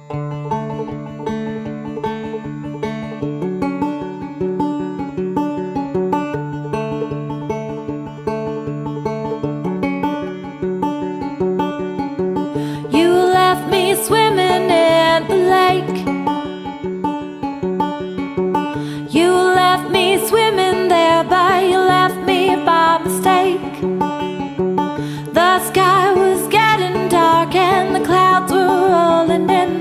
You left me swimming in the lake. You left me swimming there, but you left me by mistake. The sky was getting dark and the clouds were rolling in.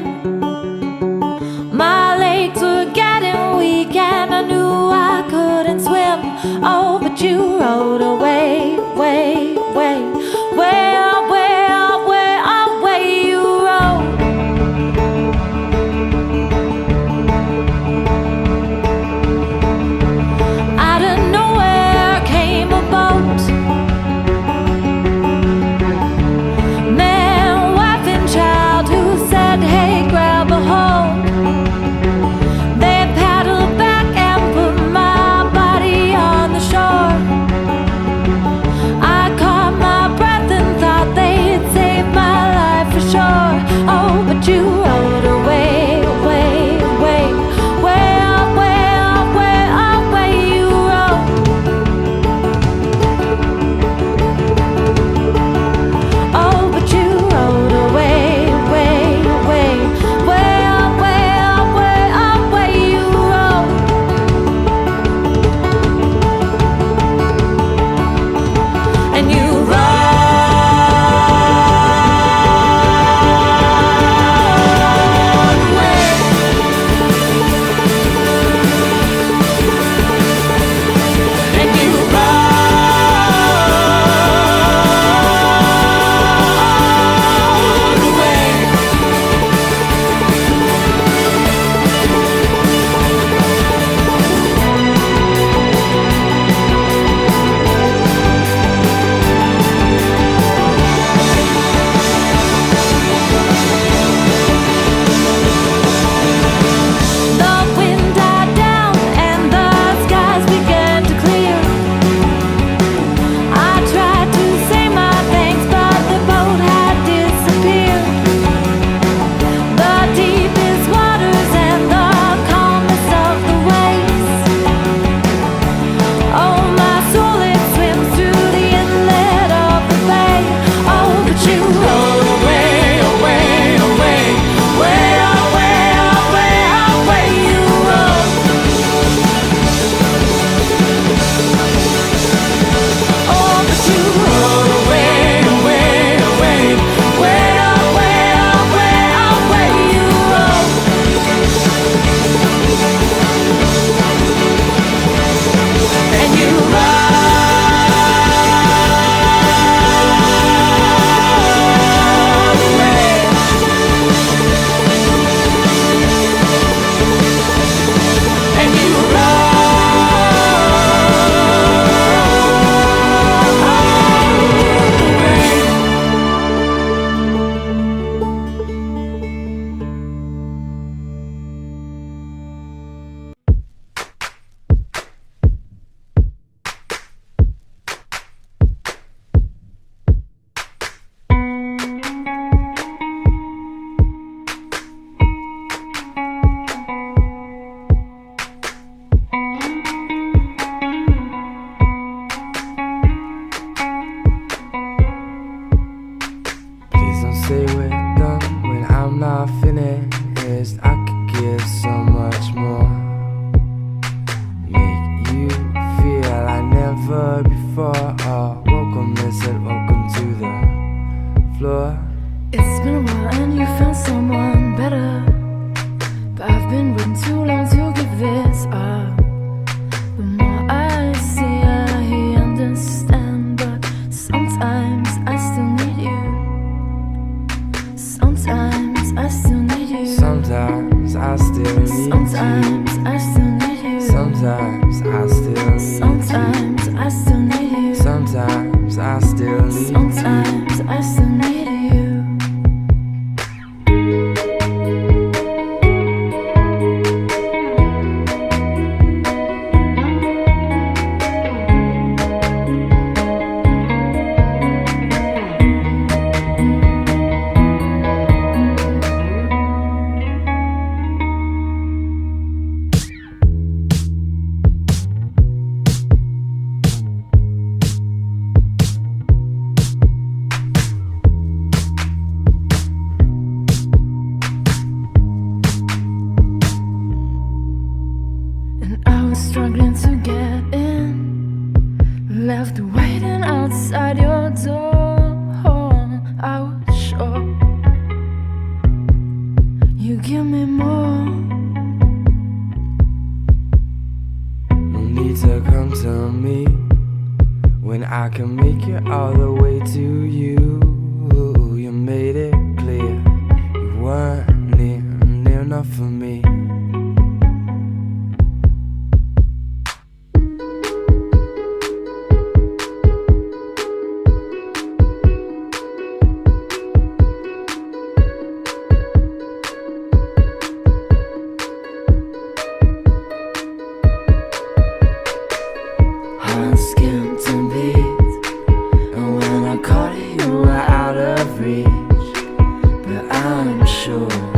My legs were getting weak and I knew I couldn't swim. Oh, but you rode away, way, way, way away, away, away you rode. Out of nowhere came a boat. Man, wife and child who said, hey, grab a hold. They paddled back and put my body on the shore. I caught my breath and thought they'd save my life for sure. Oh, but you rode away, away, away, way away, away, away you rode. Oh, but you rode away, away, away, way away, away, away you rode. And you rode away. And you rode away. The wind died down and the skies began to clear. I tried to say my thanks, but the boat had disappeared. The deepest waters and the calmness of the waves. Oh, my soul, it swims through the inlet of the bay. Oh, but you rode away, away, away, way away, away, away you rode. Oh, but you rode away, away, away, way away, away, away you rode. And you rode away. And you Please don't say we're done when I'm not finished. I could give so much more. Make you feel like never before. Oh, welcome, they said, welcome to the floor. It's been a while and you found someone better, but I've been waiting too long to give this up. The more I see, I understand, but sometimes I still need you. Sometimes I still need you. Sometimes I still need Sometimes you. I still need you. Sometimes I still need Sometimes I still need you. you. Sometimes I still need Sometimes I still need you. You give me more. No need to come to me when I can make it all the way to you. You made it clear you weren't near enough for me. Heart skipped a beat, and when I caught it, you were out of reach. But I'm sure